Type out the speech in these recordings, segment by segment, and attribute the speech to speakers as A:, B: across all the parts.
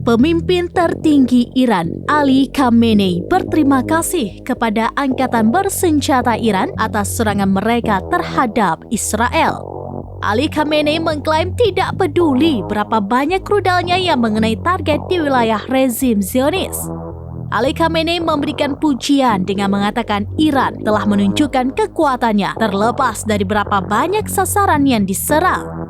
A: Pemimpin tertinggi Iran, Ali Khamenei, berterima kasih kepada Angkatan Bersenjata Iran atas serangan mereka terhadap Israel. Ali Khamenei mengklaim tidak peduli berapa banyak rudalnya yang mengenai target di wilayah rezim Zionis. Ali Khamenei memberikan pujian dengan mengatakan Iran telah menunjukkan kekuatannya terlepas dari berapa banyak sasaran yang diserang.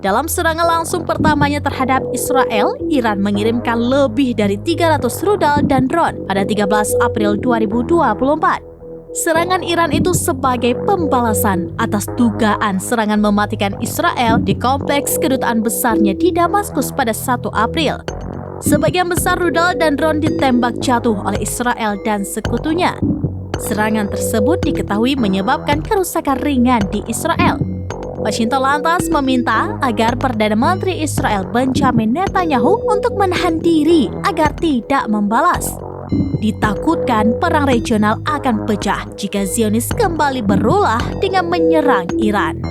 A: Dalam serangan langsung pertamanya terhadap Israel, Iran mengirimkan lebih dari 300 rudal dan drone pada 13 April 2024. Serangan Iran itu sebagai pembalasan atas dugaan serangan mematikan Israel di kompleks kedutaan besarnya di Damaskus pada 1 April. Sebagian besar rudal dan drone ditembak jatuh oleh Israel dan sekutunya. Serangan tersebut diketahui menyebabkan kerusakan ringan di Israel. Washington lantas meminta agar Perdana Menteri Israel Benjamin Netanyahu untuk menahan diri agar tidak membalas. Ditakutkan perang regional akan pecah jika Zionis kembali berulah dengan menyerang Iran.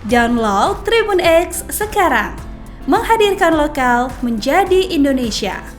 B: Download Tribun X sekarang, menghadirkan lokal menjadi Indonesia.